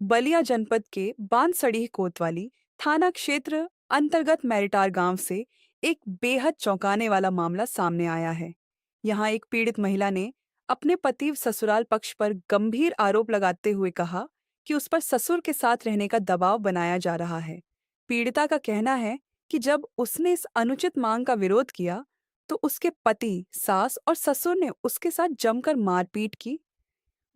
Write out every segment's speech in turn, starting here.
बलिया जनपद के बांसड़ी कोतवाली थाना क्षेत्र अंतर्गत मैरिटार गांव से एक बेहद चौंकाने वाला मामला सामने आया है। यहां एक पीड़ित महिला ने अपने पति ससुराल पक्ष पर गंभीर आरोप लगाते हुए कहा कि उस पर ससुर के साथ रहने का दबाव बनाया जा रहा है। पीड़िता का कहना है कि जब उसने इस अनुचित मांग का विरोध किया तो उसके पति, सास और ससुर ने उसके साथ जमकर मारपीट की।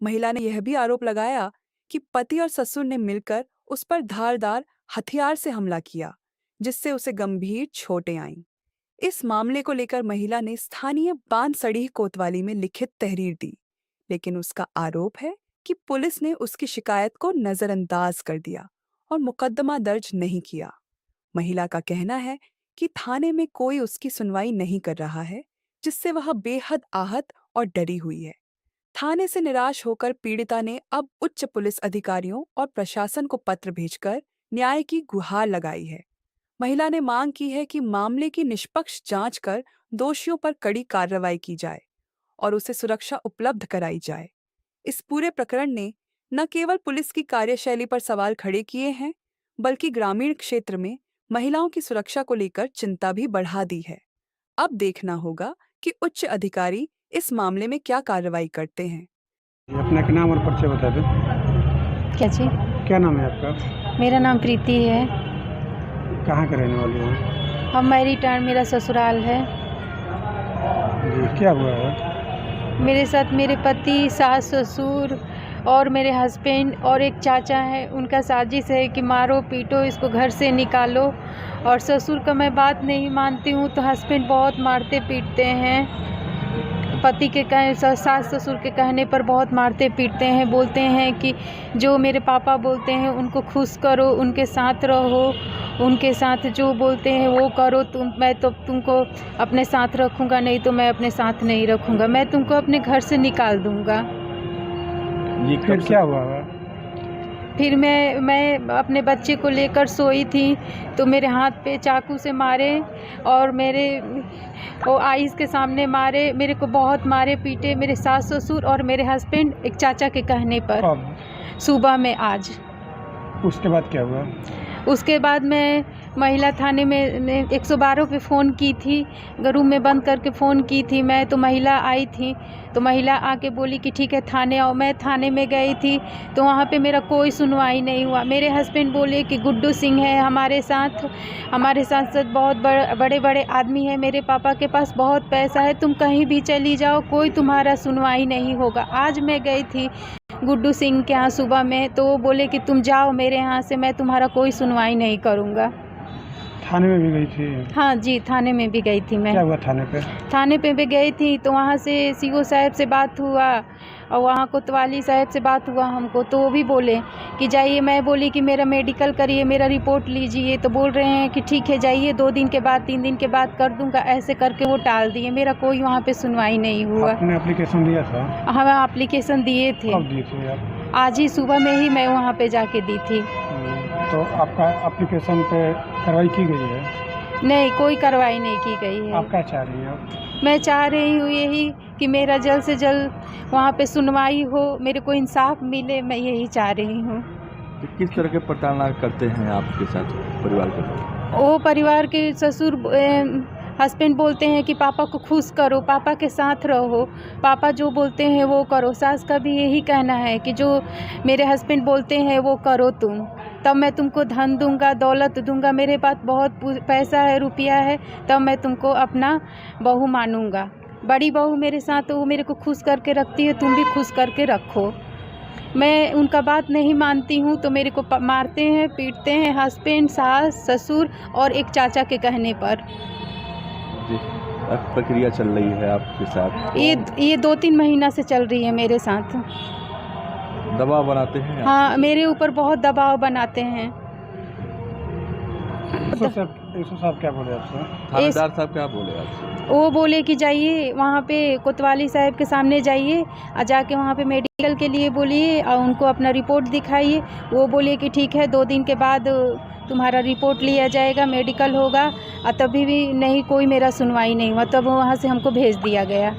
महिला ने यह भी आरोप लगाया कि पति और ससुर ने मिलकर उस पर धारदार हथियार से हमला किया, जिससे उसे गंभीर चोटें आईं। इस मामले को लेकर महिला ने स्थानीय बांसड़ी कोतवाली में लिखित तहरीर दी, लेकिन उसका आरोप है कि पुलिस ने उसकी शिकायत को नजरअंदाज कर दिया और मुकदमा दर्ज नहीं किया। महिला का कहना है कि थाने में कोई उसकी सुनवाई नहीं कर रहा है, जिससे वह बेहद आहत और डरी हुई है। थाने से निराश होकर पीड़िता ने अब उच्च पुलिस अधिकारियों और प्रशासन को पत्र भेजकर न्याय की गुहार लगाई है। महिला ने मांग की है कि मामले की निष्पक्ष जांच कर दोषियों पर कड़ी कार्रवाई की जाए और उसे सुरक्षा उपलब्ध कराई जाए। इस पूरे प्रकरण ने न केवल पुलिस की कार्यशैली पर सवाल खड़े किए हैं, बल्कि ग्रामीण क्षेत्र में महिलाओं की सुरक्षा को लेकर चिंता भी बढ़ा दी है। अब देखना होगा कि उच्च अधिकारी इस मामले में क्या कार्रवाई करते हैं। अपना का नाम और परिचय बता दो। क्या जी? क्या नाम है आपका? मेरा नाम प्रीति है। कहाँ के रहने वाले हैं? हम मैरिटार, मेरा ससुराल है। जी, क्या हुआ है? मेरे साथ मेरे पति, सास, ससुर और मेरे हस्बैंड और एक चाचा है, उनका साजिश है कि मारो पीटो, इसको घर से निकालो। और ससुर का मैं बात नहीं मानती हूँ तो हस्बैंड बहुत मारते पीटते हैं। पति के सास ससुर के कहने पर बहुत मारते पीटते हैं, बोलते हैं कि जो मेरे पापा बोलते हैं उनको खुश करो, उनके साथ रहो, उनके साथ जो बोलते हैं वो करो। मैं तो तुमको अपने साथ रखूँगा, नहीं तो मैं अपने साथ नहीं रखूँगा, मैं तुमको अपने घर से निकाल दूँगा। ये फिर क्या हुआ है? फिर मैं अपने बच्चे को लेकर सोई थी तो मेरे हाथ पे चाकू से मारे और मेरे वो आईज के सामने मारे, मेरे को बहुत मारे पीटे, मेरे सास ससुर और मेरे हस्बैंड एक चाचा के कहने पर। अब सुबह में आज। उसके बाद क्या हुआ? उसके बाद मैं महिला थाने में 112 पे फ़ोन की थी, रूम में बंद करके फ़ोन की थी मैं, तो महिला आई थी तो महिला आके बोली कि ठीक है थाने आओ। मैं थाने में गई थी तो वहाँ पे मेरा कोई सुनवाई नहीं हुआ। मेरे हस्बैंड बोले कि गुड्डू सिंह है हमारे साथ बहुत बड़े बड़े आदमी है, मेरे पापा के पास बहुत पैसा है, तुम कहीं भी चली जाओ, कोई तुम्हारा सुनवाई नहीं होगा। आज मैं गई थी गुड्डू सिंह के यहाँ सुबह में, तो वो बोले कि तुम जाओ मेरे यहाँ से, मैं तुम्हारा कोई सुनवाई नहीं करूँगा। थाने में भी गई थी? हाँ जी, थाने में भी गई थी मैं। क्या हुआ थाने पे? थाने पे भी गई थी तो वहाँ से सीओ साहब से बात हुआ और वहाँ कोतवाली साहब से बात हुआ हमको, तो वो भी बोले कि जाइए। मैं बोली कि मेरा मेडिकल करिए, मेरा रिपोर्ट लीजिए, तो बोल रहे हैं कि ठीक है जाइए, 2 दिन के बाद 3 दिन के बाद कर दूँगा, ऐसे करके वो टाल दिए। मेरा कोई वहाँ पे सुनवाई नहीं हुआ। आपने एप्लीकेशन दिया था? हाँ, एप्लीकेशन दिए थे। कब दिए थे आप? आज ही सुबह में ही मैं वहाँ पे जाके दी थी। तो आपका एप्लीकेशन पे कार्रवाई की गई है? नहीं, कोई कार्रवाई नहीं की गई है। आप क्या चाह रही हैं? मैं चाह रही हूँ यही कि मेरा जल्द से जल्द वहाँ पे सुनवाई हो, मेरे को इंसाफ मिले, मैं यही चाह रही हूँ। तो किस तरह के प्रताड़ना करते हैं आपके साथ परिवार के लोग? वो परिवार के ससुर हस्बैंड बोलते हैं कि पापा को खुश करो, पापा के साथ रहो, पापा जो बोलते हैं वो करो। सास का भी यही कहना है कि जो मेरे हस्बैंड बोलते हैं वो करो तुम, तब मैं तुमको धन दूंगा, दौलत दूंगा, मेरे पास बहुत पैसा है, रुपया है, तब मैं तुमको अपना बहू मानूंगा। बड़ी बहू मेरे साथ, वो मेरे को खुश करके रखती है, तुम भी खुश करके रखो। मैं उनका बात नहीं मानती हूँ तो मेरे को मारते हैं, पीटते हैं हस्बैंड, सास, ससुर और एक चाचा के कहने पर। जी, प्रक्रिया चल रही है आपके साथ? ये 2-3 महीना से चल रही है मेरे साथ। दबाव बनाते हैं? हाँ, मेरे ऊपर बहुत दबाव बनाते हैं। साहब क्या बोले आपसे? थानेदार साहब क्या बोले आपसे? वो बोले कि जाइए वहाँ पे कोतवाली साहब के सामने जाइए और जाके वहाँ पे मेडिकल के लिए बोलिए और उनको अपना रिपोर्ट दिखाइए। वो बोले कि ठीक है 2 दिन के बाद तुम्हारा रिपोर्ट लिया जाएगा, मेडिकल होगा। और तभी भी नहीं, कोई मेरा सुनवाई नहीं हुआ, तब वहाँ से हमको भेज दिया गया।